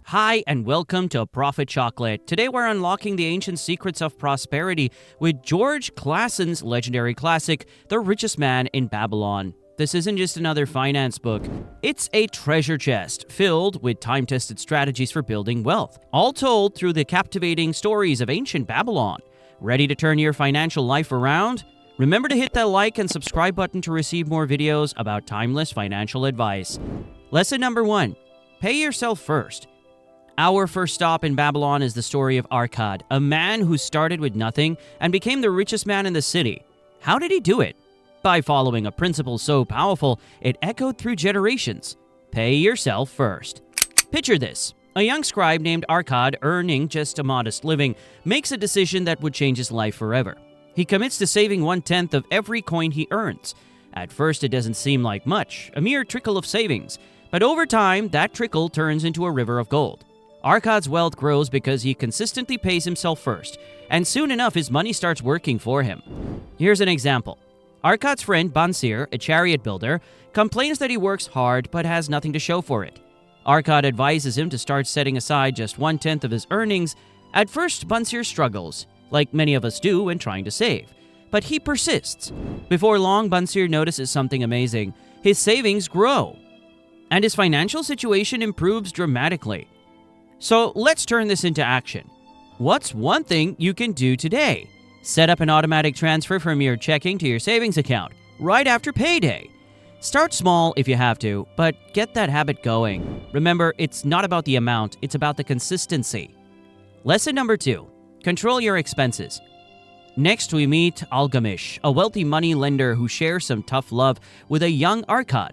Hi, and welcome to Profit Chocolate. Today we're unlocking the ancient secrets of prosperity with George Clason's legendary classic, The Richest Man in Babylon. This isn't just another finance book. It's a treasure chest filled with time-tested strategies for building wealth, all told through the captivating stories of ancient Babylon. Ready to turn your financial life around? Remember to hit that like and subscribe button to receive more videos about timeless financial advice. Lesson number 1. Pay yourself first. Our first stop in Babylon is the story of Arkad, a man who started with nothing and became the richest man in the city. How did he do it? By following a principle so powerful, it echoed through generations. Pay yourself first. Picture this. A young scribe named Arkad, earning just a modest living, makes a decision that would change his life forever. He commits to saving 1/10 of every coin he earns. At first, it doesn't seem like much, a mere trickle of savings. But over time, that trickle turns into a river of gold. Arkad's wealth grows because he consistently pays himself first, and soon enough his money starts working for him. Here's an example. Arkad's friend Bansir, a chariot builder, complains that he works hard but has nothing to show for it. Arkad advises him to start setting aside just 1/10 of his earnings. At first, Bansir struggles, like many of us do when trying to save. But he persists. Before long, Bansir notices something amazing. His savings grow, and his financial situation improves dramatically. So let's turn this into action. What's one thing you can do today? Set up an automatic transfer from your checking to your savings account right after payday. Start small if you have to, but get that habit going. Remember, it's not about the amount, it's about the consistency. Lesson number 2. Control your expenses. Next, we meet Algamish, a wealthy money lender who shares some tough love with a young Arkad.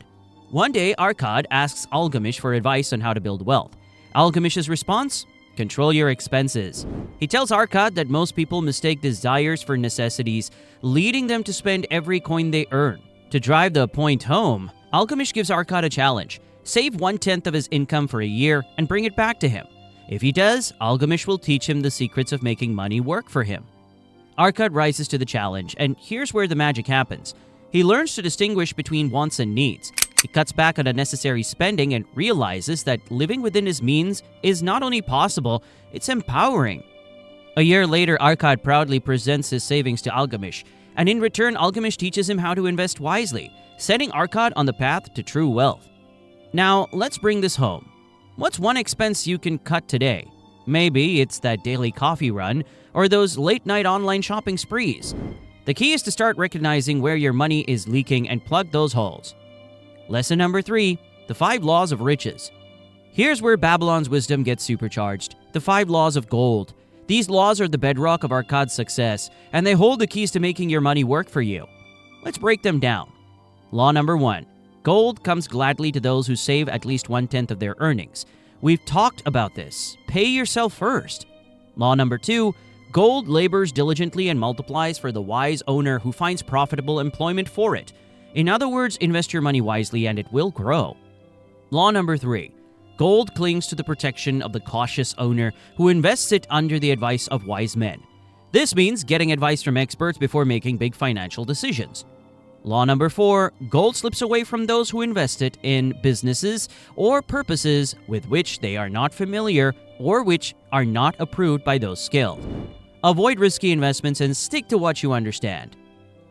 One day, Arkad asks Algamish for advice on how to build wealth. Algamish's response? Control your expenses. He tells Arkad that most people mistake desires for necessities, leading them to spend every coin they earn. To drive the point home, Algamish gives Arkad a challenge. Save 1/10 of his income for a year and bring it back to him. If he does, Algamish will teach him the secrets of making money work for him. Arkad rises to the challenge, and here's where the magic happens. He learns to distinguish between wants and needs. He cuts back on unnecessary spending and realizes that living within his means is not only possible, it's empowering. A year later, Arkad proudly presents his savings to Algamish, and in return, Algamish teaches him how to invest wisely, setting Arkad on the path to true wealth. Now, let's bring this home. What's one expense you can cut today? Maybe it's that daily coffee run or those late-night online shopping sprees. The key is to start recognizing where your money is leaking and plug those holes. Lesson number 3, the 5 laws of riches. Here's where Babylon's wisdom gets supercharged. The 5 laws of gold. These laws are the bedrock of Arkad's success, and they hold the keys to making your money work for you. Let's break them down. Law number 1. Gold comes gladly to those who save at least 1/10 of their earnings. We've talked about this. Pay yourself first. Law number 2. Gold labors diligently and multiplies for the wise owner who finds profitable employment for it. In other words, invest your money wisely and it will grow. Law number 3. Gold clings to the protection of the cautious owner who invests it under the advice of wise men. This means getting advice from experts before making big financial decisions. Law number 4. Gold slips away from those who invest it in businesses or purposes with which they are not familiar or which are not approved by those skilled. Avoid risky investments and stick to what you understand.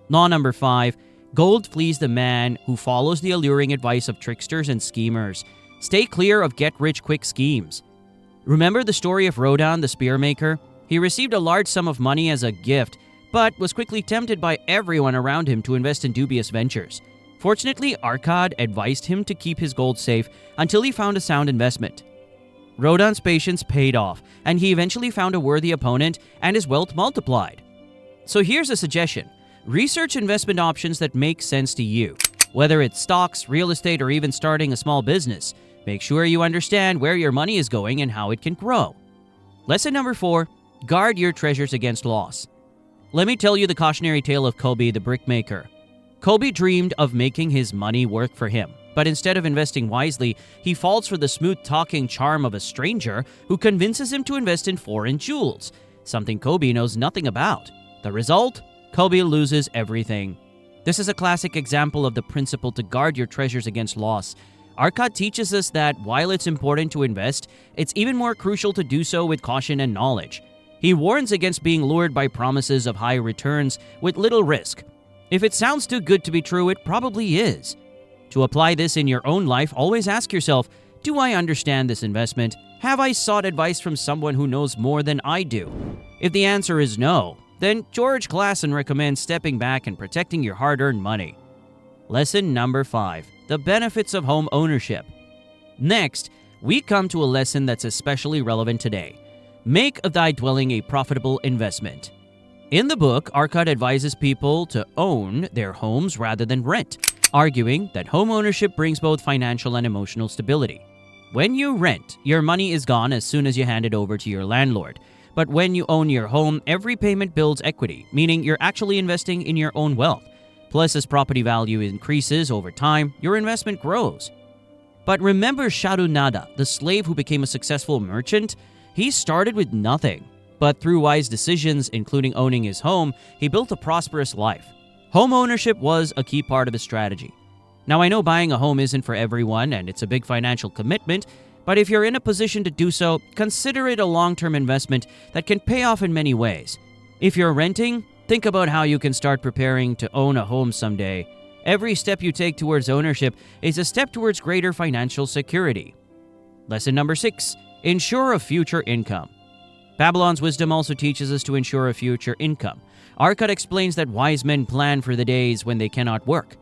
Law number 5. Gold flees the man who follows the alluring advice of tricksters and schemers. Stay clear of get-rich-quick schemes. Remember the story of Rodan, the spear maker? He received a large sum of money as a gift, but was quickly tempted by everyone around him to invest in dubious ventures. Fortunately, Arkad advised him to keep his gold safe until he found a sound investment. Rodan's patience paid off, and he eventually found a worthy opponent, and his wealth multiplied. So here's a suggestion. Research investment options that make sense to you. Whether it's stocks, real estate, or even starting a small business, make sure you understand where your money is going and how it can grow. Lesson number 4, guard your treasures against loss. Let me tell you the cautionary tale of Kobe, the brickmaker. Kobe dreamed of making his money work for him, but instead of investing wisely, he falls for the smooth-talking charm of a stranger who convinces him to invest in foreign jewels, something Kobe knows nothing about. The result? Kobe loses everything. This is a classic example of the principle to guard your treasures against loss. Arcot teaches us that while it's important to invest, it's even more crucial to do so with caution and knowledge. He warns against being lured by promises of high returns with little risk. If it sounds too good to be true, it probably is. To apply this in your own life, always ask yourself, do I understand this investment? Have I sought advice from someone who knows more than I do? If the answer is no, then George Clason recommends stepping back and protecting your hard-earned money. Lesson number 5. The benefits of home ownership. Next, we come to a lesson that's especially relevant today. Make of thy dwelling a profitable investment. In the book, Arcot advises people to own their homes rather than rent, arguing that home ownership brings both financial and emotional stability. When you rent, your money is gone as soon as you hand it over to your landlord. But when you own your home, every payment builds equity, meaning you're actually investing in your own wealth. Plus, as property value increases over time, your investment grows. But remember Shadunada, the slave who became a successful merchant? He started with nothing. But through wise decisions, including owning his home, he built a prosperous life. Home ownership was a key part of his strategy. Now, I know buying a home isn't for everyone and it's a big financial commitment, but if you're in a position to do so, consider it a long-term investment that can pay off in many ways. If you're renting, think about how you can start preparing to own a home someday. Every step you take towards ownership is a step towards greater financial security. Lesson number 6. Ensure a future income. Babylon's wisdom also teaches us to ensure a future income. Arcot explains that wise men plan for the days when they cannot work.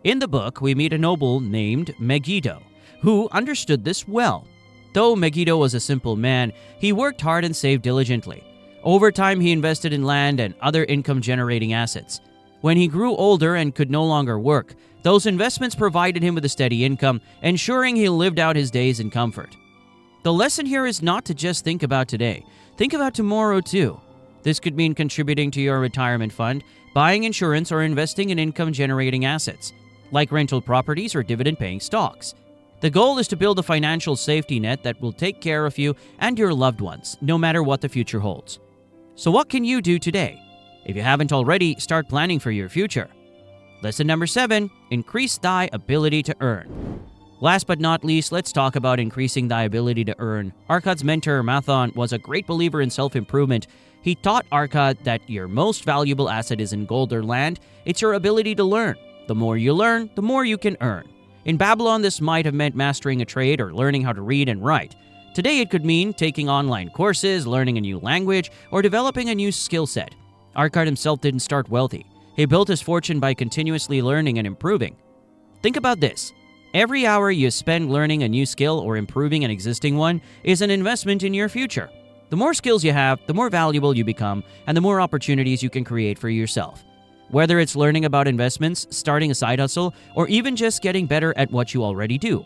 In the book, we meet a noble named Megiddo, who understood this well. Though Megiddo was a simple man, he worked hard and saved diligently. Over time, he invested in land and other income-generating assets. When he grew older and could no longer work, those investments provided him with a steady income, ensuring he lived out his days in comfort. The lesson here is not to just think about today. Think about tomorrow, too. This could mean contributing to your retirement fund, buying insurance, or investing in income-generating assets, like rental properties or dividend-paying stocks. The goal is to build a financial safety net that will take care of you and your loved ones, no matter what the future holds. So what can you do today? If you haven't already, start planning for your future. Lesson number 7. Increase thy ability to earn. Last but not least, let's talk about increasing thy ability to earn. Arcot's mentor, Mathon, was a great believer in self-improvement. He taught Arcot that your most valuable asset isn't gold or land, it's your ability to learn. The more you learn, the more you can earn. In Babylon, this might have meant mastering a trade or learning how to read and write. Today, it could mean taking online courses, learning a new language, or developing a new skill set. Arcot himself didn't start wealthy. He built his fortune by continuously learning and improving. Think about this. Every hour you spend learning a new skill or improving an existing one is an investment in your future. The more skills you have, the more valuable you become, and the more opportunities you can create for yourself. Whether it's learning about investments, starting a side hustle, or even just getting better at what you already do,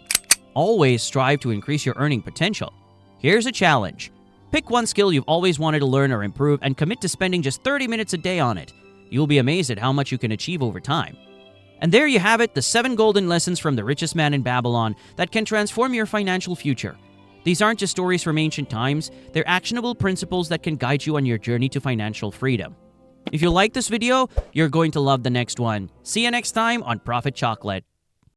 always strive to increase your earning potential. Here's a challenge. Pick one skill you've always wanted to learn or improve and commit to spending just 30 minutes a day on it. You'll be amazed at how much you can achieve over time. And there you have it, the 7 golden lessons from the richest man in Babylon that can transform your financial future. These aren't just stories from ancient times, they're actionable principles that can guide you on your journey to financial freedom. If you like this video, you're going to love the next one. See you next time on Profit Chocolate.